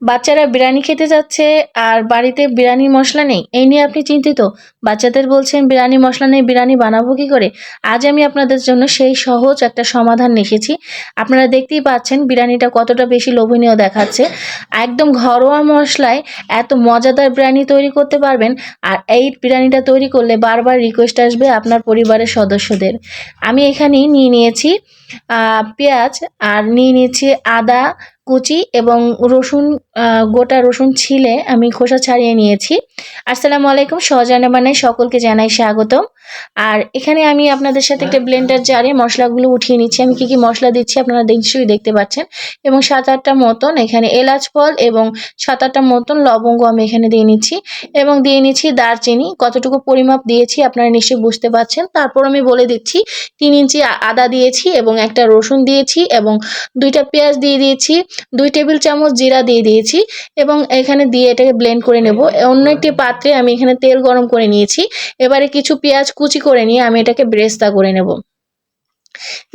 বাচ্চারা বিরিয়ানি খেতে যাচ্ছে আর বাড়িতে বিরিয়ানি মশলা নেই, এই নিয়ে আপনি চিন্তিত? বাচ্চাদের বলছেন বিরিয়ানি মশলা নেই, বিরিয়ানি বানাবো কি করে? আজ আমি আপনাদের জন্য সেই সহজ একটা সমাধান এসেছি। আপনারা দেখতেই পাচ্ছেন বিরিয়ানিটা কতটা বেশি লোভনীয় দেখাচ্ছে। একদম ঘরোয়া মশলায় এত মজাদার বিরিয়ানি তৈরি করতে পারবেন। আর এই বিরিয়ানিটা তৈরি করলে বারবার রিকোয়েস্ট আসবে আপনার পরিবারের সদস্যদের। আমি এখানে নিয়ে নিয়েছি পেঁয়াজ, আর নিয়ে নিয়েছি আদা কুচি এবং রসুন, গোটা রসুন ছিলে আমি খোসা ছাড়িয়ে নিয়েছি। আসসালামু আলাইকুম, সহজানে বানাই সকলকে জানাই স্বাগতম। আর এখানে আমি আপনাদের সাথে একটা ব্লেন্ডার জারে মশলাগুলো উঠিয়ে নিচ্ছি। আমি কি কি মশলা দিচ্ছি আপনারা নিশ্চয়ই দেখতে পাচ্ছেন। এবং 7-8টা মতন এখানে এলাচ ফল এবং 7-8টা মতন লবঙ্গ আমি এখানে দিয়ে নিচ্ছি। এবং দিয়ে নিচ্ছি দারচিনি, কতটুকু পরিমাপ দিয়েছি আপনারা নিশ্চয়ই বুঝতে পারছেন। তারপর আমি বলে দিচ্ছি 3 ইঞ্চি আদা দিয়েছি এবং একটা রসুন দিয়েছি এবং 2টা পেঁয়াজ দিয়ে দিয়েছি, 2 টেবিল চামচ জিরা দিয়ে দিয়েছি এবং এখানে দিয়ে এটাকে ব্লেন্ড করে নেব। অন্য একটি পাত্রে আমি এখানে তেল গরম করে নিয়েছি। এবারে কিছু পেঁয়াজ কুচি করে নিয়ে আমি এটাকে বেরেস্তা করে নেব।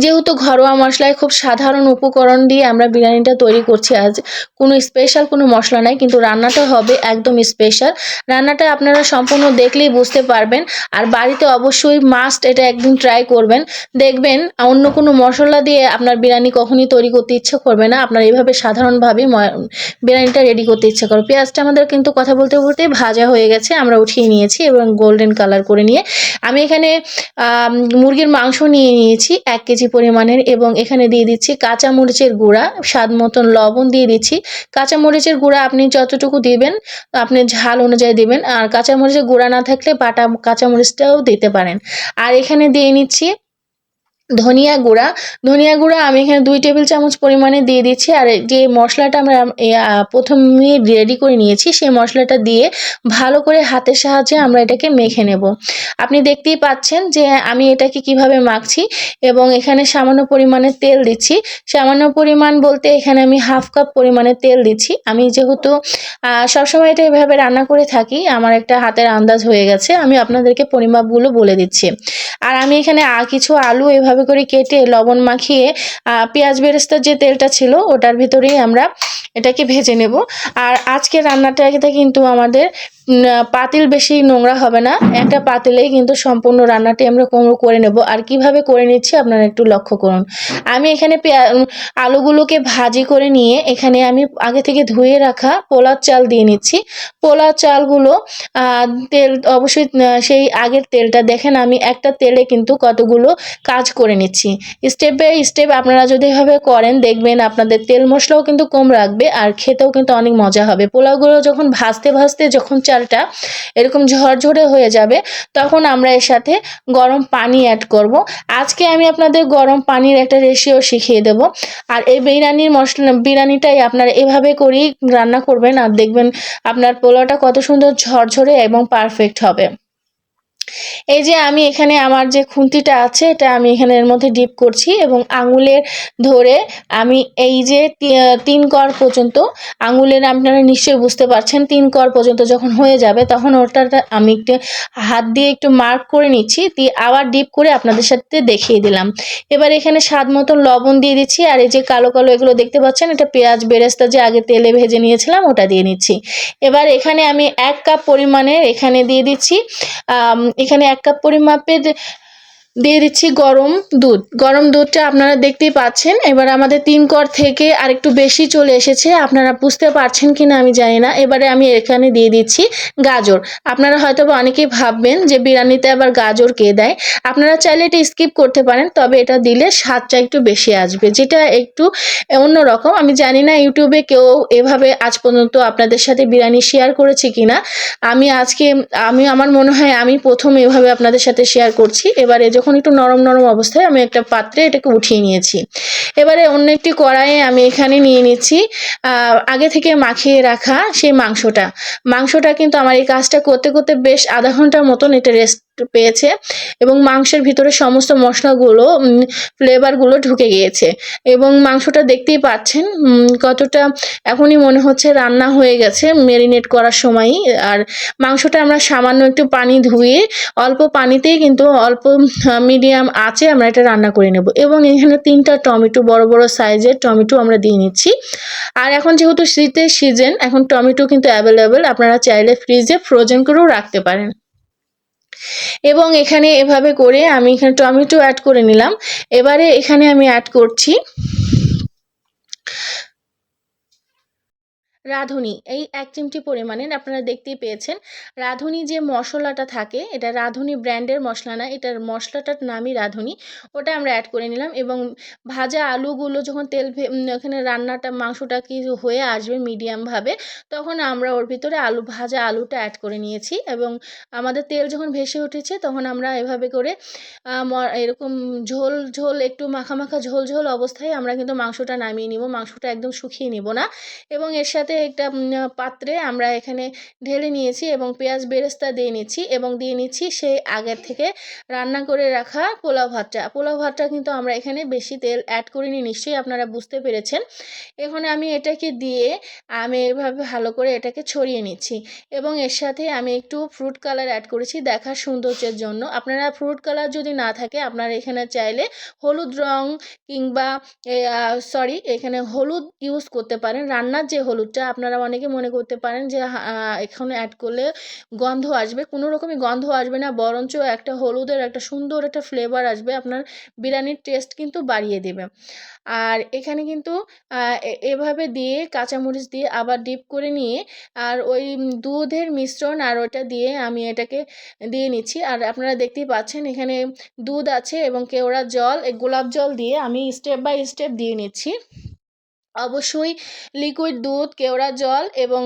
যেহেতু ঘরোয়া মশলায় খুব সাধারণ উপকরণ দিয়ে আমরা বিরিয়ানিটা তৈরি করছি আজ, কোনো স্পেশাল কোনো মশলা নাই, কিন্তু রান্নাটা হবে একদম স্পেশাল। রান্নাটা আপনারা সম্পূর্ণ দেখলেই বুঝতে পারবেন। আর বাড়িতে অবশ্যই মাস্ট এটা একদিন ট্রাই করবেন। দেখবেন অন্য কোনো মশলা দিয়ে আপনার বিরিয়ানি কখনই তৈরি করতে ইচ্ছে করবে না, আপনার এইভাবে সাধারণভাবে বিরিয়ানিটা রেডি করতে ইচ্ছে করবে। পেঁয়াজটা আমাদের কিন্তু কথা বলতে বলতে ভাজা হয়ে গেছে, আমরা উঠিয়ে নিয়েছি এবং গোল্ডেন কালার করে নিয়ে আমি এখানে মুরগির মাংস নিয়ে নিয়েছি 1 কেজি পরিমাণের এবং এখানে দিয়ে দিচ্ছি কাঁচা মরিচের গুঁড়া, স্বাদ মতন লবণ দিয়ে দিচ্ছি। কাঁচা মরিচের গুঁড়া আপনি যতটুকু দিবেন আপনি ঝাল অনুযায়ী দিবেন, আর কাঁচা মরিচের গুঁড়া না থাকলে বাটা কাঁচা মরিচটাও দিতে পারেন। আর এখানে দিয়ে নিচ্ছি ধনিয়া গুঁড়া। ধনিয়া গুঁড়া আমি এখানে 2 টেবিল চামচ পরিমাণে দিয়ে দিচ্ছি। আর যে মশলাটা আমরা প্রথমে রেডি করে নিয়েছি সেই মশলাটা দিয়ে ভালো করে হাতের সাহায্যে আমরা এটাকে মেখে নেব। আপনি দেখতেই পাচ্ছেন যে আমি এটাকে কিভাবে মাখছি এবং এখানে সামান্য পরিমাণে তেল দিচ্ছি। সামান্য পরিমাণ বলতে এখানে আমি 1/2 কাপ পরিমাণে তেল দিচ্ছি। আমি যেহেতু সবসময় এটা এভাবে রান্না করে থাকি, আমার একটা হাতের আন্দাজ হয়ে গেছে, আমি আপনাদেরকে পরিমাপগুলো বলে দিচ্ছি। আর আমি এখানে কিছু আলু এভাবে করে কেটে লবণ মাখিয়ে পেঁয়াজ বেরেস্তার যে তেলটা ছিল ওটার ভিতরেই আমরা এটাকে ভেজে নেব। আর আজকে রান্নাটাতে কিন্তু আমাদের পাতিল বেশি নোংরা হবে না, একটা পাতিলেই কিন্তু সম্পূর্ণ রান্নাটি আমরা করে নেব। আর কিভাবে করে নিচ্ছি আপনারা একটু লক্ষ্য করুন। আমি এখানে আলুগুলোকে ভাজি করে নিয়ে এখানে আমি আগে থেকে ধুয়ে রাখা পোলার চাল দিয়ে নিচ্ছি। পোলার চালগুলো তেল অবশ্যই সেই আগের তেলটা দেখেন, আমি একটা তেলে কিন্তু কতগুলো কাজ করে নিচ্ছি। স্টেপ বাই স্টেপ আপনারা যদি এভাবে করেন দেখবেন আপনাদের তেল মশলাও কিন্তু কম রাখবে আর খেতেও কিন্তু অনেক মজা হবে। পোলাওগুলো যখন ভাজতে ভাজতে যখন চালটা এরকম ঝরঝরে হয়ে যাবে তখন আমরা এর সাথে গরম পানি অ্যাড করব। আজকে আমি আপনাদের গরম পানির একটা রেশিও শিখিয়ে দেব। আর এই বিরিয়ানিটাই আপনারা এভাবে করেই রান্না করবেন আর দেখবেন আপনার পোলাওটা কত সুন্দর ঝরঝরে এবং পারফেক্ট হবে। এই যে আমি এখানে আমার যে খুন্তিটা আছে এটা আমি এখানে এর মধ্যে ডিপ করছি এবং আঙুলের ধরে আমি এই যে 3 কর পর্যন্ত আঙুলের, আপনারা নিশ্চয়ই বুঝতে পারছেন, 3 কর পর্যন্ত যখন হয়ে যাবে তখন ওটা আমি একটু হাত দিয়ে একটু মার্ক করে নিচ্ছি, দিয়ে আবার ডিপ করে আপনাদের সাথে দেখিয়ে দিলাম। এবার এখানে স্বাদ মতন লবণ দিয়ে দিচ্ছি। আর এই যে কালো কালো এগুলো দেখতে পাচ্ছেন এটা পেঁয়াজ বেরেস্তা যে আগে তেলে ভেজে নিয়েছিলাম ওটা দিয়ে নিচ্ছি। এবার এখানে আমি 1 কাপ পরিমাণের এখানে দিয়ে দিচ্ছি এখানে 1 কাপ পরিমাপের দিয়ে দিচ্ছি গরম দুধ। গরম দুধটা আপনারা দেখতেই পাচ্ছেন। এবার আমাদের 3 কর থেকে আরেকটু বেশি চলে এসেছে, আপনারা বুঝতে পারছেন কিনা আমি জানি না। এবারে আমি এখানে দিয়ে দিচ্ছি গাজর। আপনারা হয়তো বা অনেকেই ভাববেন যে বিরিয়ানিতে আবার গাজর কে দেয়, আপনারা চাইলে এটা স্কিপ করতে পারেন, তবে এটা দিলে স্বাদটা একটু বেশি আসবে, যেটা একটু অন্যরকম। আমি জানি না ইউটিউবে কেউ এভাবে আজ পর্যন্ত আপনাদের সাথে বিরিয়ানি শেয়ার করেছে কিনা। আমার মনে হয় আমি প্রথম এভাবে আপনাদের সাথে শেয়ার করছি। এবারে যখন একটু নরম নরম অবস্থায় আমি একটা পাত্রে এটাকে উঠিয়ে নিয়েছি। এবারে অন্য একটি কড়াইয়ে আমি এখানে নিয়ে নিচ্ছি আগে থেকে মাখিয়ে রাখা সেই মাংসটা। কিন্তু আমার এই কাজটা করতে করতে বেশ আধা ঘন্টার মতন এটা রেস্ট পেয়েছে এবং মাংসের ভিতরে সমস্ত মশলাগুলো ফ্লেভারগুলো ঢুকে গিয়েছে এবং মাংসটা দেখতেই পাচ্ছেন কতটা এখনই মনে হচ্ছে রান্না হয়ে গেছে ম্যারিনেট করার সময়ই। আর মাংসটা আমরা সামান্য একটু পানি ধুয়ে অল্প পানিতেই কিন্তু অল্প মিডিয়াম আঁচে আমরা এটা রান্না করে নেব এবং এখানে 3টা টমেটো বড় বড় সাইজের টমেটো আমরা দিয়ে নিচ্ছি। আর এখন যেহেতু শীতের সিজন, এখন টমেটো কিন্তু অ্যাভেলেবেল, আপনারা চাইলে ফ্রিজে ফ্রোজেন করেও রাখতে পারেন। এবং এখানে এভাবে করে আমি এখানে টমেটো অ্যাড করে নিলাম। এবারে এখানে আমি অ্যাড করছি রাঁধুনি, এই 1 চিমটি পরিমাণের, আপনারা দেখতেই পেয়েছেন রাঁধুনি যে মশলাটা থাকে, এটা রাঁধুনি ব্র্যান্ডের মশলা না, এটার মশলাটার নামই রাঁধুনি। ওটা আমরা অ্যাড করে নিলাম এবং ভাজা আলুগুলো যখন তেল ওখানে রান্নাটা মাংসটা কি হয়ে আসবে মিডিয়ামভাবে, তখন আমরা ওর ভিতরে ভাজা আলুটা অ্যাড করে নিয়েছি এবং আমাদের তেল যখন ভেসে উঠেছে তখন আমরা এভাবে করে এরকম ঝোল ঝোল একটু মাখা মাখা ঝোল ঝোল অবস্থায় আমরা কিন্তু মাংসটা নামিয়ে নিব, মাংসটা একদম শুকিয়ে নিব না। এবং এর সাথে একটা পাত্রে আমরা এখানে ঢেলে নিয়েছি এবং পেঁয়াজ বেরেস্তা দিয়ে নিচ্ছি এবং দিয়ে নিচ্ছি সেই আগের থেকে রান্না করে রাখা পোলাও ভাতটা। পোলাও ভাতটা কিন্তু আমরা এখানে বেশি তেল অ্যাড করিনি, নিশ্চয়ই আপনারা বুঝতে পেরেছেন। এখন আমি এটাকে দিয়ে আমি এভাবে ভালো করে এটাকে ছড়িয়ে নিচ্ছি এবং এর সাথে আমি একটু ফ্রুট কালার অ্যাড করেছি দেখার সৌন্দর্যের জন্য। আপনারা ফ্রুট কালার যদি না থাকে আপনারা এখানে চাইলে হলুদ রং কিংবা এখানে হলুদ ইউজ করতে পারেন, রান্নার যে হলুদটা। আপনারা অনেকে মনে করতে পারেন যে এখানে অ্যাড করলে গন্ধ আসবে, কোনো রকমই গন্ধ আসবে না, বরঞ্চ একটা হলুদের একটা সুন্দর একটা ফ্লেভার আসবে, আপনার বিরিয়ানির টেস্ট কিন্তু বাড়িয়ে দেবে। আর এখানে কিন্তু এভাবে দিয়ে কাঁচামরিচ দিয়ে আবার ডিপ করে নিয়ে আর ওই দুধের মিশ্রণ আর ওটা দিয়ে আমি এটাকে দিয়ে নিচ্ছি। আর আপনারা দেখতেই পাচ্ছেন এখানে দুধ আছে এবং কেওড়া জল, গোলাপ জল দিয়ে আমি স্টেপ বাই স্টেপ দিয়ে নিচ্ছি। অবশ্যই লিকুইড দুধ, কেওড়া জল এবং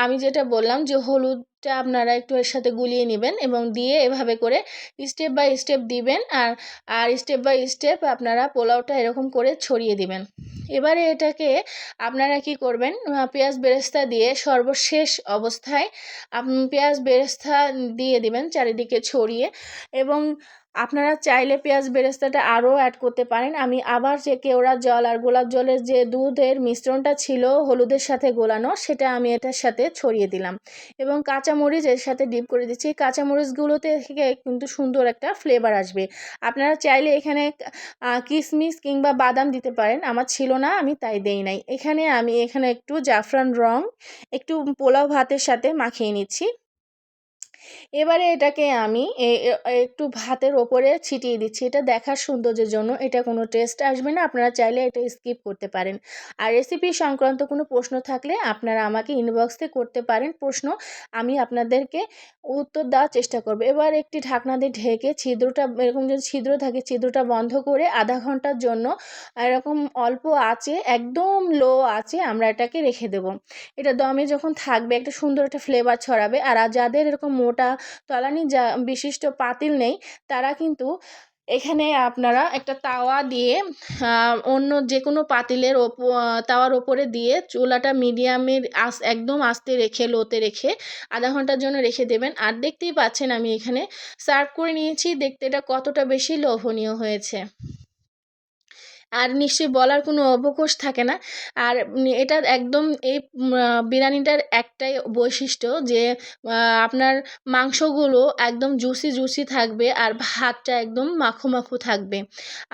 আমি যেটা বললাম যে হলুদটা আপনারা একটু এর সাথে গুলিয়ে নেবেন এবং দিয়ে এভাবে করে স্টেপ বাই স্টেপ দিবেন। আর স্টেপ বাই স্টেপ আপনারা পোলাওটা এরকম করে ছড়িয়ে দিবেন। এবারে এটাকে আপনারা কি করবেন, পেঁয়াজ বেরেস্তা দিয়ে সর্বশেষ অবস্থায় পেঁয়াজ বেরেস্তা দিয়ে দিবেন চারিদিকে ছড়িয়ে এবং আপনারা চাইলে পেঁয়াজ বেরেস্তাটা আরও অ্যাড করতে পারেন। আমি আবার যে কেওড়া জল আর গোলাপ জলের যে দুধের মিশ্রণটা ছিল হলুদের সাথে গোলানো, সেটা আমি এটার সাথে ছড়িয়ে দিলাম এবং কাঁচামরিচ এর সাথে ডিপ করে দিচ্ছি। কাঁচামরিচগুলোতে থেকে কিন্তু সুন্দর একটা ফ্লেভার আসবে। আপনারা চাইলে এখানে কিশমিশ কিংবা বাদাম দিতে পারেন, আমার ছিল না আমি তাই দেই নাই। আমি এখানে একটু জাফরান রং একটু পোলাও ভাতের সাথে মাখিয়ে নিচ্ছি। এবারে এটাকে আমি একটু ভাতের ওপরে ছিটিয়ে দিচ্ছি, এটা দেখার সৌন্দর্যের জন্য, এটা কোনো টেস্ট আসবে না, আপনারা চাইলে এটা স্কিপ করতে পারেন। আর রেসিপি সংক্রান্ত কোনো প্রশ্ন থাকলে আপনারা আমাকে ইনবক্সে করতে পারেন প্রশ্ন, আমি আপনাদেরকে উত্তর দেওয়ার চেষ্টা করব। এবার একটি ঢাকনা দিয়ে ঢেকে ছিদ্রটা, এরকম যদি ছিদ্র থাকে ছিদ্রটা বন্ধ করে আধা ঘন্টার জন্য এরকম অল্প আঁচে, একদম লো আঁচে আমরা এটাকে রেখে দেব। এটা দমে যখন থাকবে একটা সুন্দর একটা ফ্লেভার ছড়াবে। আর যাদের এরকম মোটা তলানি বিশিষ্ট পাতিল নেই, তারা কিন্তু এখানে আপনারা একটা তাওয়া দিয়ে অন্য যে কোনো পাতিলের তাওয়ার ওপরে দিয়ে চুলাটা মিডিয়ামের একদম আস্তে রেখে, লোতে রেখে আধা ঘন্টার জন্য রেখে দেবেন। আর দেখতেই পাচ্ছেন আমি এখানে সার্ভ করে নিয়েছি, দেখতে এটা কতটা বেশি লোভনীয় হয়েছে। আর নিশ্চয়ই বলার কোনো অবকাশ থাকে না। আর এটা একদম এই বিরিয়ানিটার একটাই বৈশিষ্ট্য যে আপনার মাংসগুলো একদম জুসি জুসি থাকবে আর ভাতটা একদম মাখো মাখো থাকবে।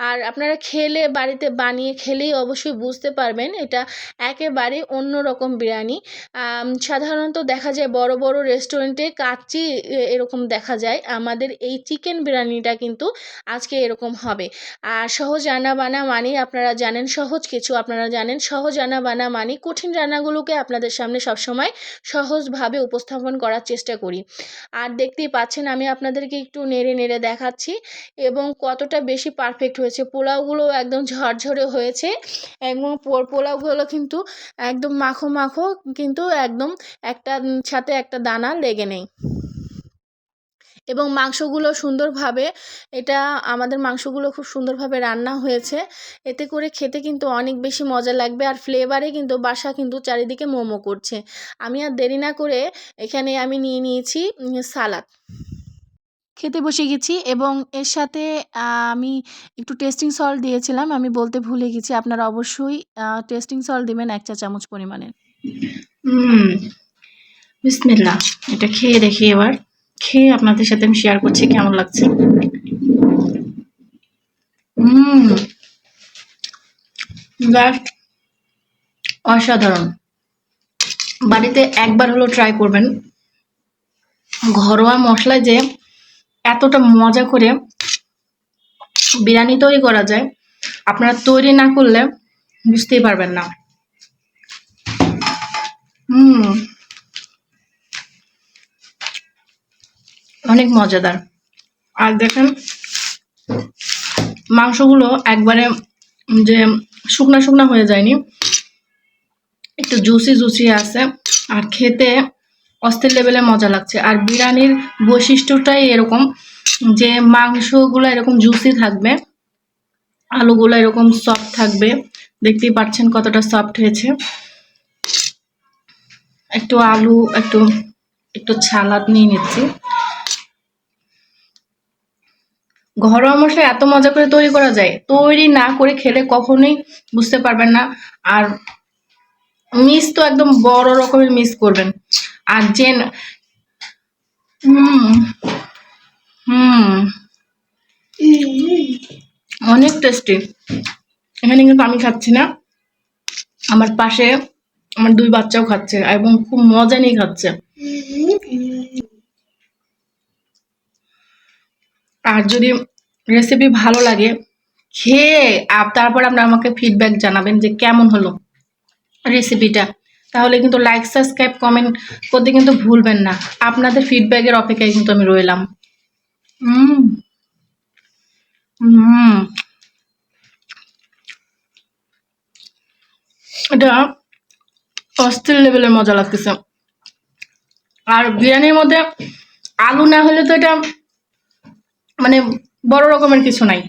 আর আপনারা খেলে, বাড়িতে বানিয়ে খেলেই অবশ্যই বুঝতে পারবেন এটা একেবারে অন্য রকম বিরিয়ানি। সাধারণত দেখা যায় বড় বড় রেস্টুরেন্টে কাচ্চি এরকম দেখা যায়, আমাদের এই চিকেন বিরিয়ানিটা কিন্তু আজকে এরকম হবে। আর সহজ রান্না বান্না মানে আপনারা জানেন সহজ কিছু, আপনারা জানেন সহজ রান্না বান্না মানে কঠিন রান্নাগুলোকে আপনাদের সামনে সবসময় সহজভাবে উপস্থাপন করার চেষ্টা করি। আর দেখতেই পাচ্ছেন আমি আপনাদেরকে একটু নেড়ে নেড়ে দেখাচ্ছি এবং কতটা বেশি পারফেক্ট হয়েছে। পোলাওগুলো একদম ঝরঝরে হয়েছে এবং পোলাওগুলো কিন্তু একদম মাখো মাখো, কিন্তু একদম একটা সাথে একটা দানা লেগে নেই এবং মাংসগুলো সুন্দরভাবে, এটা আমাদের মাংসগুলো খুব সুন্দরভাবে রান্না হয়েছে, এতে করে খেতে কিন্তু অনেক বেশি মজা লাগবে। আর ফ্লেভারে কিন্তু বাসা কিন্তু চারিদিকে মোমো করছে। আমি আর দেরি না করে এখানে আমি নিয়ে নিয়েছি সালাদ। খেতে বসে গেছি এবং এর সাথে আমি একটু টেস্টিং সল্ট দিয়েছিলাম। আমি বলতে ভুলে গেছি। আপনারা অবশ্যই টেস্টিং সল্ট দিবেন ১ চা চামচ পরিমাণে। বিসমিল্লাহ। এটা খেয়ে দেখি এবার। খেয়ে আপনাদের সাথে আমি শেয়ার করছি কেমন লাগছে। জাস্ট অসাধারণ। বাড়িতে একবার হলো ট্রাই করবেন। ঘরোয়া মশলায় যে এতটা মজা করে বিরিয়ানি তৈরি করা যায়, আপনারা তৈরি না করলে বুঝতেই পারবেন না। অনেক মজাদার। আর দেখেন মাংসগুলো একবারে যে শুকনা শুকনা হয়ে যায়নি, একটু জুসি জুসি আছে আর খেতে অস্থির লেভেলে মজা লাগছে। আর বিরিয়ানির বৈশিষ্ট্যটাই এরকম যে মাংসগুলো এরকম জুসি থাকবে, আলুগুলো এরকম সফট থাকবে। দেখতেই পাচ্ছেন কতটা সফট হয়েছে। একটু আলু একটু সালাদ নিয়ে নিচ্ছি। ঘরোয়া মশলা এত মজা করে তৈরি করা যায়, তৈরি না করে খেলে কখনোই বুঝতে পারবেন না। আর মিস তো একদম বড় রকমের মিস করবেন। আর যে অনেক টেস্টি। এখানে কিন্তু আমি খাচ্ছি না, আমার পাশে আমার 2 বাচ্চাও খাচ্ছে এবং খুব মজা নিয়ে খাচ্ছে। আর যদি রেসিপি ভালো লাগে খেয়ে তারপর আপনারা আমাকে ফিডব্যাক জানাবেন যে কেমন হলো রেসিপিটা। তাহলে কিন্তু লাইক সাবস্ক্রাইব কমেন্ট করতে কিন্তু ভুলবেন না। আপনাদের ফিডব্যাকের অপেক্ষায় কিন্তু আমি রইলাম। এটা অস্থির লেভেলের মজা লাগতেছে। আর বিরিয়ানির মধ্যে আলু না হলে তো এটা মানে বড় রকমের কিছু নাই।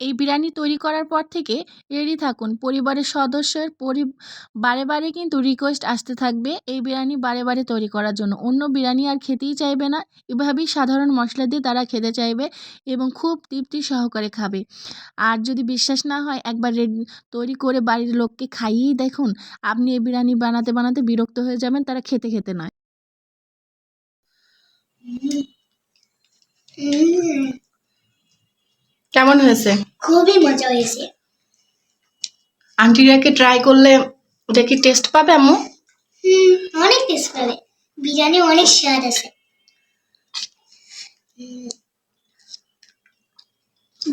এই বিরিয়ানি তৈরি করার পর থেকে রেডি থাকুন। পরিবারের সদস্যের বারে বারে কিন্তু রিকোয়েস্ট আসতে থাকবে এই বিরিয়ানি বারে বারে তৈরি করার জন্য। অন্য বিরিয়ানি আর খেতেই চাইবে না। এভাবেই সাধারণ মশলা দিয়ে তারা খেতে চাইবে এবং খুব তৃপ্তি সহকারে খাবে। আর যদি বিশ্বাস না হয় একবার তৈরি করে বাড়ির লোককে খাইয়েই দেখুন। আপনি এই বিরিয়ানি বানাতে বানাতে বিরক্ত হয়ে যাবেন, তারা খেতে খেতে নয়। কেমন হয়েছে? খুবই মজা হয়েছে। আন্টিরা কি ট্রাই করলে ওটা কি টেস্ট পাবে আম্মু? অনেক টেস্ট পাবে। বিরিয়ানি অনেক স্বাদ আছে।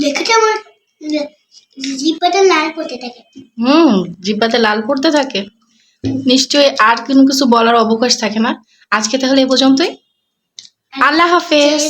দেখেছো আমার জিহ্বাটা লাল পড়তে থাকে। জিহ্বাতে লাল পড়তে থাকে। নিশ্চয়ই আর কোনো কিছু বলার অবকাশ থাকে না। আজকে তাহলে এ পর্যন্তই। আল্লাহ হাফেজ।